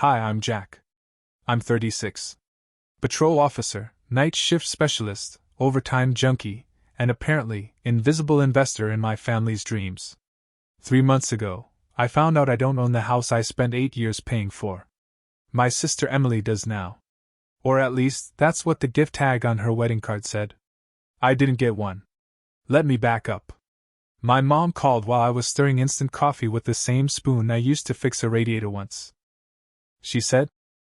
Hi, I'm Jack. I'm 36. Patrol officer, night shift specialist, overtime junkie, and apparently, invisible investor in my family's dreams. 3 months ago, I found out I don't own the house I spent 8 years paying for. My sister Emily does now. Or at least, that's what the gift tag on her wedding card said. I didn't get one. Let me back up. My mom called while I was stirring instant coffee with the same spoon I used to fix a radiator once. She said,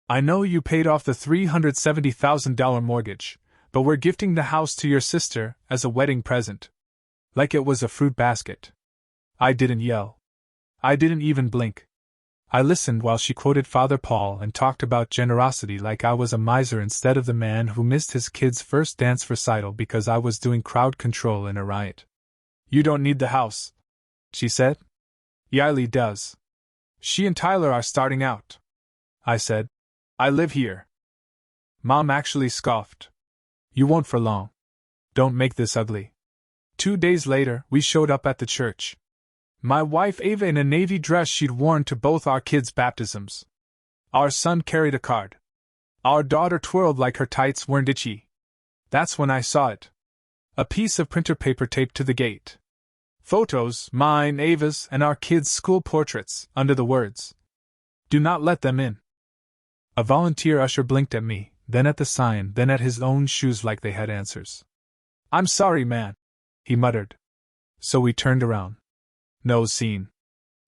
"I know you paid off the $370,000 mortgage, but we're gifting the house to your sister as a wedding present." Like it was a fruit basket. I didn't yell. I didn't even blink. I listened while she quoted Father Paul and talked about generosity like I was a miser instead of the man who missed his kid's first dance recital because I was doing crowd control in a riot. "You don't need the house," she said. "Yaeli does. She and Tyler are starting out," I said. "I live here." Mom actually scoffed. "You won't for long. Don't make this ugly." 2 days later, we showed up at the church. My wife Ava in a navy dress she'd worn to both our kids' baptisms. Our son carried a card. Our daughter twirled like her tights weren't itchy. That's when I saw it. A piece of printer paper taped to the gate. Photos, mine, Ava's, and our kids' school portraits, under the words, "Do not let them in." A volunteer usher blinked at me, then at the sign, then at his own shoes like they had answers. "I'm sorry, man," he muttered. So we turned around. No scene.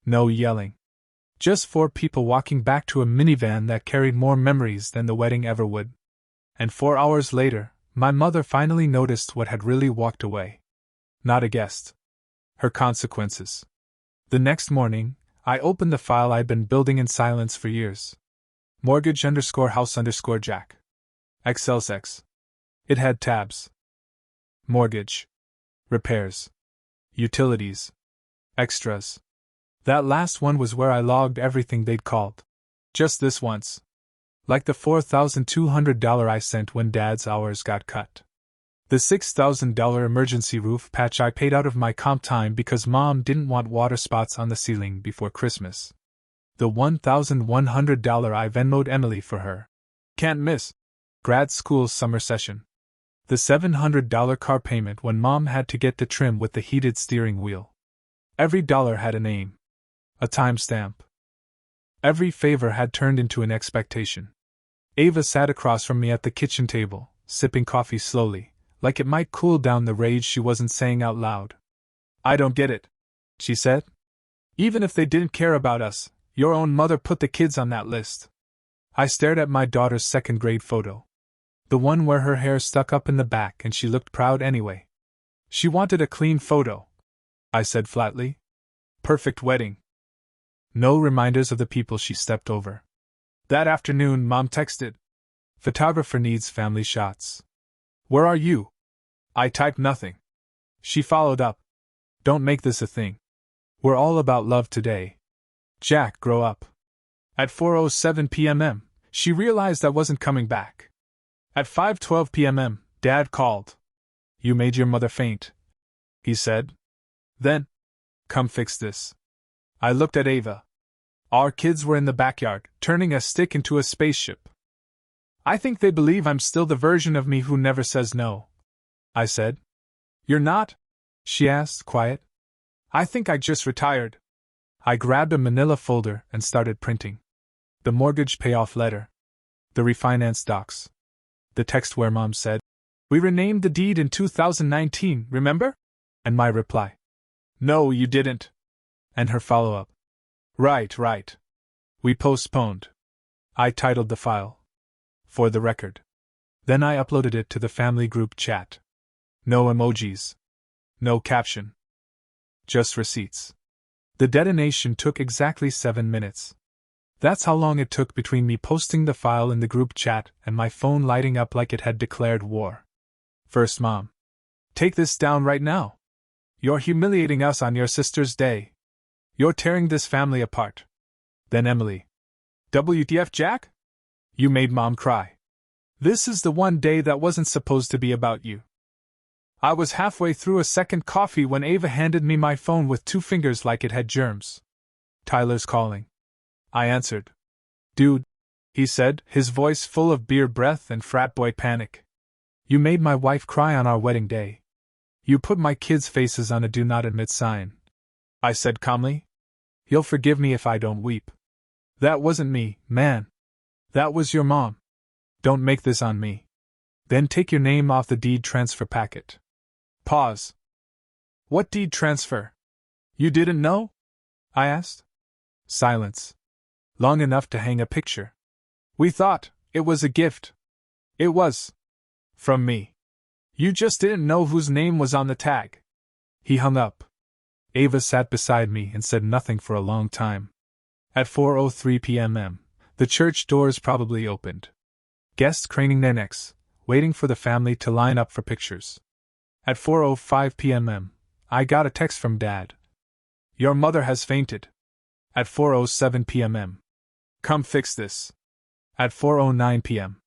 No yelling. Just 4 people walking back to a minivan that carried more memories than the wedding ever would. And 4 hours later, my mother finally noticed what had really walked away. Not a guest. Her consequences. The next morning, I opened the file I'd been building in silence for years. Mortgage_house_Jack. XLSX. It had tabs. Mortgage. Repairs. Utilities. Extras. That last one was where I logged everything they'd called. Just this once. Like the $4,200 I sent when Dad's hours got cut. The $6,000 emergency roof patch I paid out of my comp time because Mom didn't want water spots on the ceiling before Christmas. The $1,100 I Venmo'd Emily for her can't miss grad school summer session. The $700 car payment when Mom had to get the trim with the heated steering wheel. Every dollar had a name. A timestamp. Every favor had turned into an expectation. Ava sat across from me at the kitchen table, sipping coffee slowly, like it might cool down the rage she wasn't saying out loud. "I don't get it," she said. "Even if they didn't care about us, your own mother put the kids on that list." I stared at my daughter's second-grade photo. The one where her hair stuck up in the back and she looked proud anyway. "She wanted a clean photo," I said flatly. "Perfect wedding." No reminders of the people she stepped over. That afternoon, Mom texted, "Photographer needs family shots." "Where are you?" I typed nothing. She followed up, "Don't make this a thing. We're all about love today. Jack, grow up." At 4:07 p.m., she realized I wasn't coming back. At 5:12 p.m., Dad called. "You made your mother faint," he said. Then, "Come fix this." I looked at Ava. Our kids were in the backyard, turning a stick into a spaceship. "I think they believe I'm still the version of me who never says no," I said. "You're not?" she asked, quiet. "I think I just retired." I grabbed a manila folder and started printing. The mortgage payoff letter. The refinance docs. The text where Mom said, "We renamed the deed in 2019, remember?" And my reply, "No, you didn't." And her follow-up, Right. We postponed." I titled the file, "For the Record." Then I uploaded it to the family group chat. No emojis. No caption. Just receipts. The detonation took exactly 7 minutes. That's how long it took between me posting the file in the group chat and my phone lighting up like it had declared war. First Mom. "Take this down right now. You're humiliating us on your sister's day. You're tearing this family apart." Then Emily. "WTF, Jack? You made Mom cry. This is the one day that wasn't supposed to be about you." I was halfway through a second coffee when Ava handed me my phone with 2 fingers like it had germs. "Tyler's calling." I answered. "Dude, he said, his voice full of beer breath and frat boy panic. You made my wife cry on our wedding day. You put my kids' faces on a do not admit sign. I said calmly. You'll forgive me if I don't weep. That wasn't me, man. That was your mom. Don't make this on me. Then take your name off the deed transfer packet. Pause. What deed transfer? You didn't know? I asked. Silence. Long enough to hang a picture. We thought it was a gift. It was. From me. You just didn't know whose name was on the tag. He hung up. Ava sat beside me and said nothing for a long time. At 4:03 p.m., the church doors probably opened. Guests craning their necks, waiting for the family to line up for pictures. At 4:05 p.m., I got a text from Dad. Your mother has fainted. At 4:07 p.m. Come fix this. At 4:09 p.m.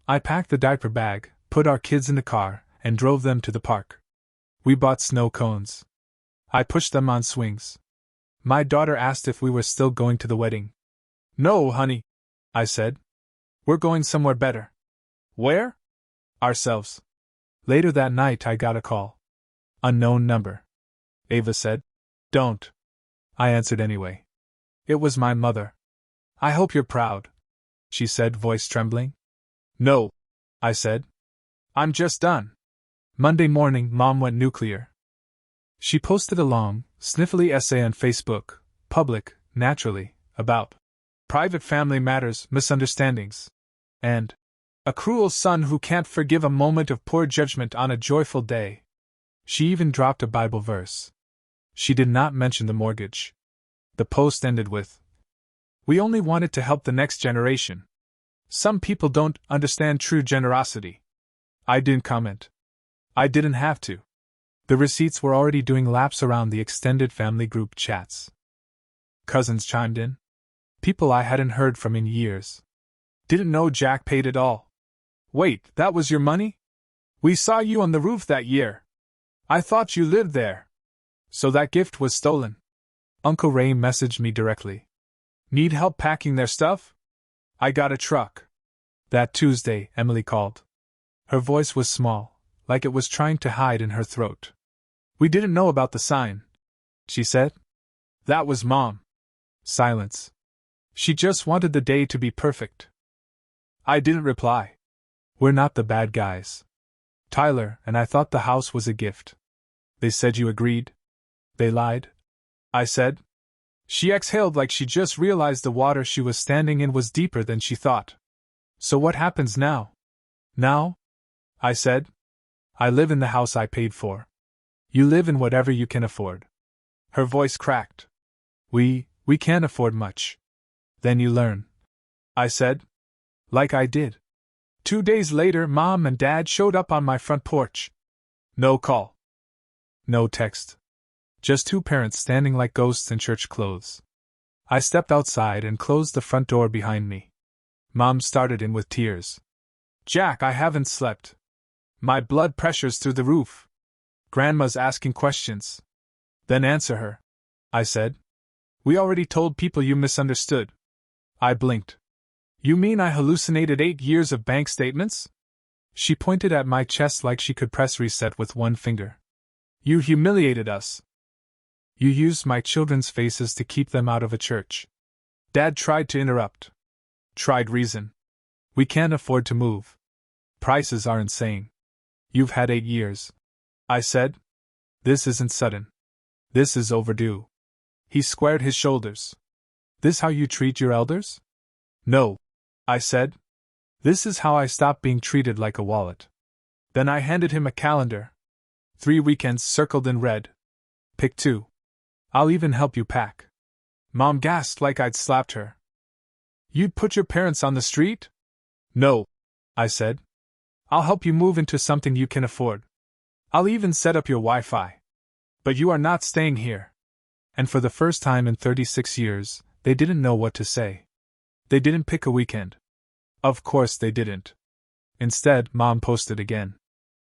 I packed the diaper bag, put our kids in the car, and drove them to the park. We bought snow cones. I pushed them on swings. My daughter asked if we were still going to the wedding. No, honey, I said. We're going somewhere better. Where? Ourselves. Later that night I got a call. Unknown number. Ava said. Don't. I answered anyway. It was my mother. I hope you're proud, she said, voice trembling. No, I said. I'm just done. Monday morning, Mom went nuclear. She posted a long, sniffly essay on Facebook, public, naturally, about private family matters, misunderstandings, and a cruel son who can't forgive a moment of poor judgment on a joyful day. She even dropped a Bible verse. She did not mention the mortgage. The post ended with, "We only wanted to help the next generation. Some people don't understand true generosity." I didn't comment. I didn't have to. The receipts were already doing laps around the extended family group chats. Cousins chimed in. People I hadn't heard from in years. Didn't know Jack paid it all. Wait, that was your money? We saw you on the roof that year. I thought you lived there. So that gift was stolen. Uncle Ray messaged me directly. Need help packing their stuff? I got a truck. That Tuesday, Emily called. Her voice was small, like it was trying to hide in her throat. We didn't know about the sign, she said. That was Mom. Silence. She just wanted the day to be perfect. I didn't reply. We're not the bad guys. Tyler and I thought the house was a gift. They said you agreed. They lied. I said. She exhaled like she just realized the water she was standing in was deeper than she thought. So what happens now? Now? I said. I live in the house I paid for. You live in whatever you can afford. Her voice cracked. We can't afford much. Then you learn. I said. Like I did. 2 days later, Mom and Dad showed up on my front porch. No call. No text. Just two parents standing like ghosts in church clothes. I stepped outside and closed the front door behind me. Mom started in with tears. Jack, I haven't slept. My blood pressure's through the roof. Grandma's asking questions. Then answer her, I said. We already told people you misunderstood. I blinked. You mean I hallucinated 8 years of bank statements? She pointed at my chest like she could press reset with one finger. You humiliated us. You used my children's faces to keep them out of a church. Dad tried to interrupt. Tried reason. We can't afford to move. Prices are insane. You've had 8 years. I said. This isn't sudden. This is overdue. He squared his shoulders. This how you treat your elders? No, I said. This is how I stopped being treated like a wallet. Then I handed him a calendar. 3 weekends circled in red. Pick 2. I'll even help you pack. Mom gasped like I'd slapped her. You'd put your parents on the street? No, I said. I'll help you move into something you can afford. I'll even set up your Wi-Fi. But you are not staying here. And for the first time in 36 years, they didn't know what to say. They didn't pick a weekend. Of course they didn't. Instead, Mom posted again.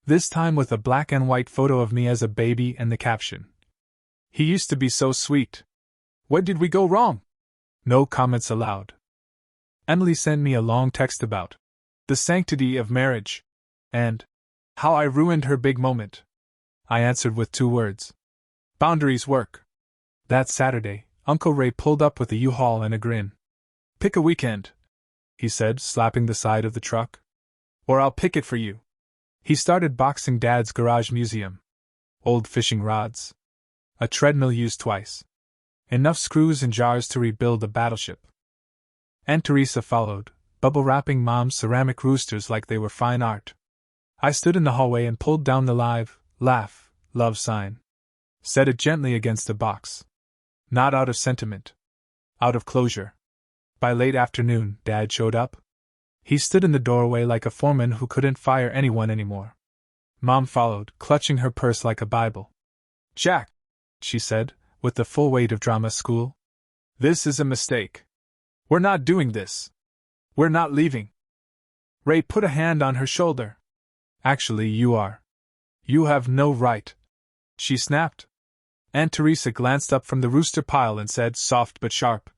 This time with a black and white photo of me as a baby and the caption. He used to be so sweet. Where did we go wrong? No comments allowed. Emily sent me a long text about the sanctity of marriage and how I ruined her big moment. I answered with 2 words. Boundaries work. That Saturday, Uncle Ray pulled up with a U-Haul and a grin. Pick a weekend, he said, slapping the side of the truck. Or I'll pick it for you. He started boxing Dad's garage museum. Old fishing rods. A treadmill used twice. Enough screws and jars to rebuild a battleship. Aunt Teresa followed, bubble-wrapping Mom's ceramic roosters like they were fine art. I stood in the hallway and pulled down the live, laugh, love sign. Set it gently against a box. Not out of sentiment. Out of closure. By late afternoon, Dad showed up. He stood in the doorway like a foreman who couldn't fire anyone anymore. Mom followed, clutching her purse like a Bible. Jack, she said, with the full weight of drama school. This is a mistake. We're not doing this. We're not leaving. Ray put a hand on her shoulder. Actually, you are. You have no right, she snapped. Aunt Teresa glanced up from the rooster pile and said, soft but sharp.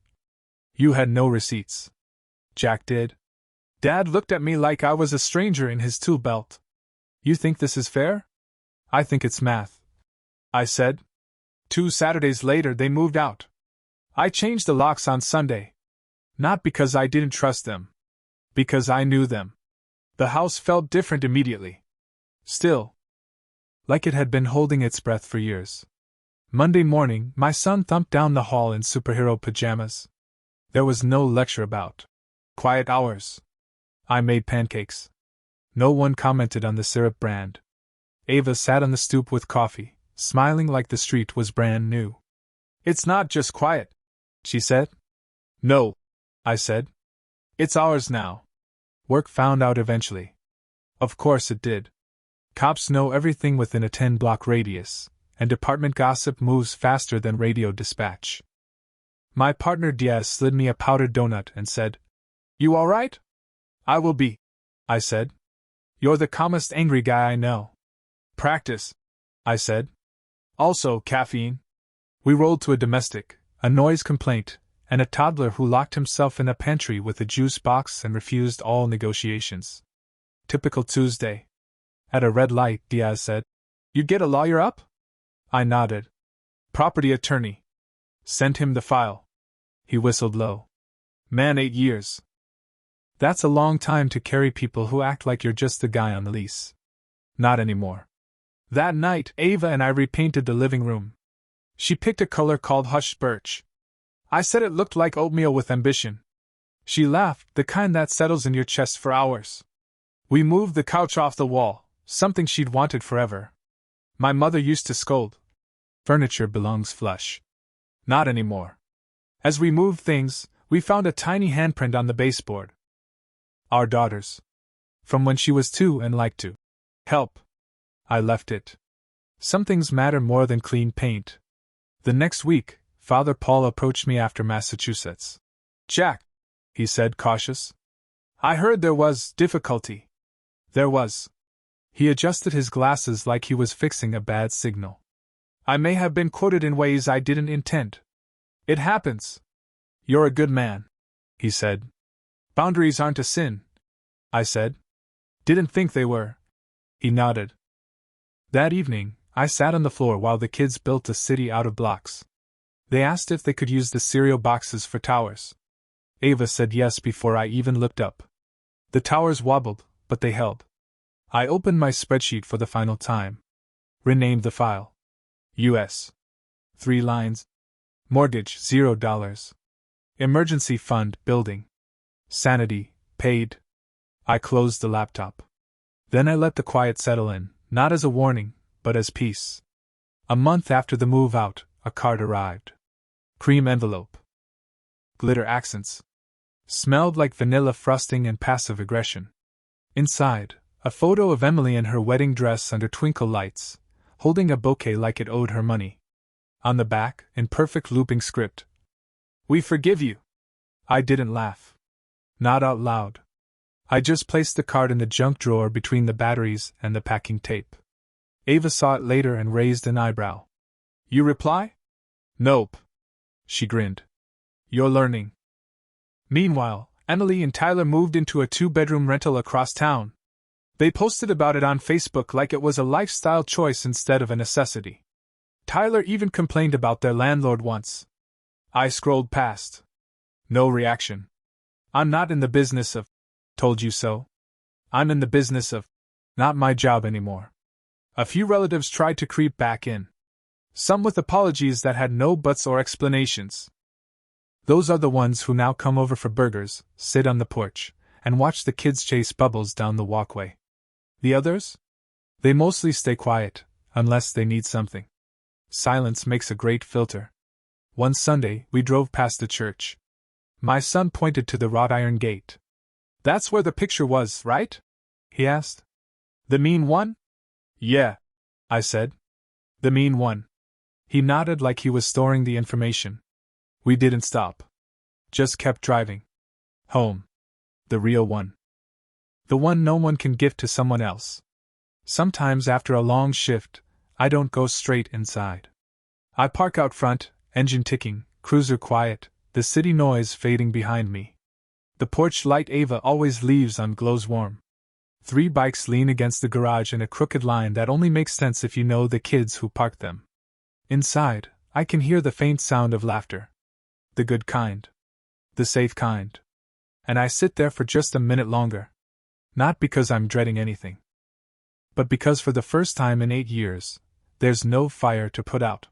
You had no receipts. Jack did. Dad looked at me like I was a stranger in his tool belt. You think this is fair? I think it's math, I said. 2 Saturdays later they moved out. I changed the locks on Sunday. Not because I didn't trust them. Because I knew them. The house felt different immediately. Still. Like it had been holding its breath for years. Monday morning, my son thumped down the hall in superhero pajamas. There was no lecture about quiet hours. I made pancakes. No one commented on the syrup brand. Ava sat on the stoop with coffee, smiling like the street was brand new. It's not just quiet, she said. No, I said. It's ours now. Work found out eventually. Of course it did. Cops know everything within a 10-block radius, and department gossip moves faster than radio dispatch. My partner Diaz slid me a powdered donut and said, You all right? I will be, I said. You're the calmest angry guy I know. Practice, I said. Also caffeine. We rolled to a domestic, a noise complaint, and a toddler who locked himself in a pantry with a juice box and refused all negotiations. Typical Tuesday. At a red light, Diaz said, You get a lawyer up? I nodded. Property attorney. Send him the file. He whistled low. Man, 8 years. That's a long time to carry people who act like you're just the guy on the lease. Not anymore. That night, Ava and I repainted the living room. She picked a color called Hushed Birch. I said it looked like oatmeal with ambition. She laughed, the kind that settles in your chest for hours. We moved the couch off the wall, something she'd wanted forever. My mother used to scold. Furniture belongs flush. Not anymore. As we moved things, we found a tiny handprint on the baseboard. Our daughter's. From when she was 2 and liked to help. I left it. Some things matter more than clean paint. The next week, Father Paul approached me after Massachusetts. Jack, he said, cautious. I heard there was difficulty. There was. He adjusted his glasses like he was fixing a bad signal. I may have been quoted in ways I didn't intend. It happens. You're a good man, he said. Boundaries aren't a sin, I said. Didn't think they were. He nodded. That evening, I sat on the floor while the kids built a city out of blocks. They asked if they could use the cereal boxes for towers. Ava said yes before I even looked up. The towers wobbled, but they held. I opened my spreadsheet for the final time. Renamed the file. U.S. 3 lines. Mortgage, $0. Emergency fund, building. Sanity, paid. I closed the laptop. Then I let the quiet settle in, not as a warning, but as peace. A month after the move out, a card arrived. Cream envelope. Glitter accents. Smelled like vanilla frosting and passive aggression. Inside, a photo of Emily in her wedding dress under twinkle lights, holding a bouquet like it owed her money. On the back, in perfect looping script. We forgive you. I didn't laugh. Not out loud. I just placed the card in the junk drawer between the batteries and the packing tape. Ava saw it later and raised an eyebrow. You reply? Nope. She grinned. You're learning. Meanwhile, Emily and Tyler moved into a 2-bedroom rental across town. They posted about it on Facebook like it was a lifestyle choice instead of a necessity. Tyler even complained about their landlord once. I scrolled past. No reaction. I'm not in the business of, told you so. I'm in the business of, not my job anymore. A few relatives tried to creep back in. Some with apologies that had no buts or explanations. Those are the ones who now come over for burgers, sit on the porch, and watch the kids chase bubbles down the walkway. The others? They mostly stay quiet, unless they need something. Silence makes a great filter. One Sunday, we drove past the church. My son pointed to the wrought iron gate. That's where the picture was, right? He asked. The mean one? Yeah, I said. The mean one. He nodded like he was storing the information. We didn't stop. Just kept driving. Home. The real one. The one no one can gift to someone else. Sometimes after a long shift, I don't go straight inside. I park out front, engine ticking, cruiser quiet, the city noise fading behind me. The porch light Ava always leaves on glows warm. 3 bikes lean against the garage in a crooked line that only makes sense if you know the kids who parked them. Inside, I can hear the faint sound of laughter. The good kind. The safe kind. And I sit there for just a minute longer. Not because I'm dreading anything. But because for the first time in 8 years, there's no fire to put out.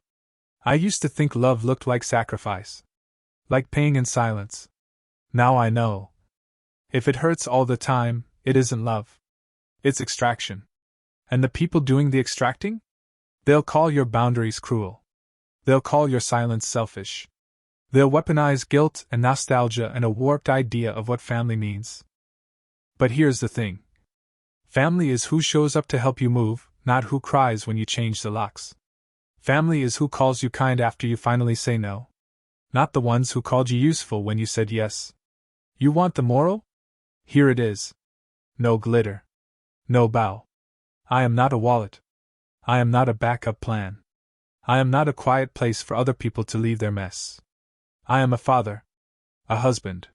I used to think love looked like sacrifice. Like paying in silence. Now I know. If it hurts all the time, it isn't love. It's extraction. And the people doing the extracting? They'll call your boundaries cruel. They'll call your silence selfish. They'll weaponize guilt and nostalgia and a warped idea of what family means. But here's the thing. Family is who shows up to help you move, not who cries when you change the locks. Family is who calls you kind after you finally say no. Not the ones who called you useful when you said yes. You want the moral? Here it is. No glitter. No bow. I am not a wallet. I am not a backup plan. I am not a quiet place for other people to leave their mess. I am a father. A husband.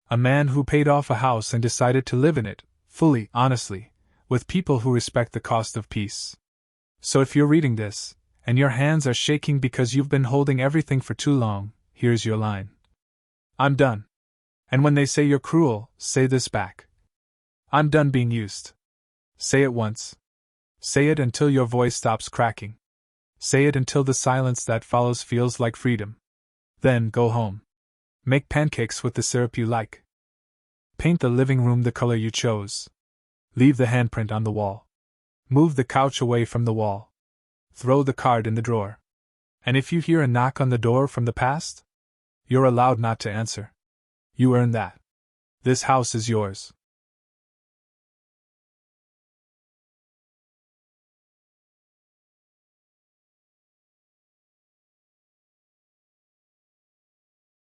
A man who paid off a house and decided to live in it, fully, honestly, with people who respect the cost of peace. So if you're reading this, and your hands are shaking because you've been holding everything for too long, here's your line. I'm done. And when they say you're cruel, say this back. I'm done being used. Say it once. Say it until your voice stops cracking. Say it until the silence that follows feels like freedom. Then go home. Make pancakes with the syrup you like. Paint the living room the color you chose. Leave the handprint on the wall. Move the couch away from the wall. Throw the card in the drawer. And if you hear a knock on the door from the past, you're allowed not to answer. You earned that. This house is yours.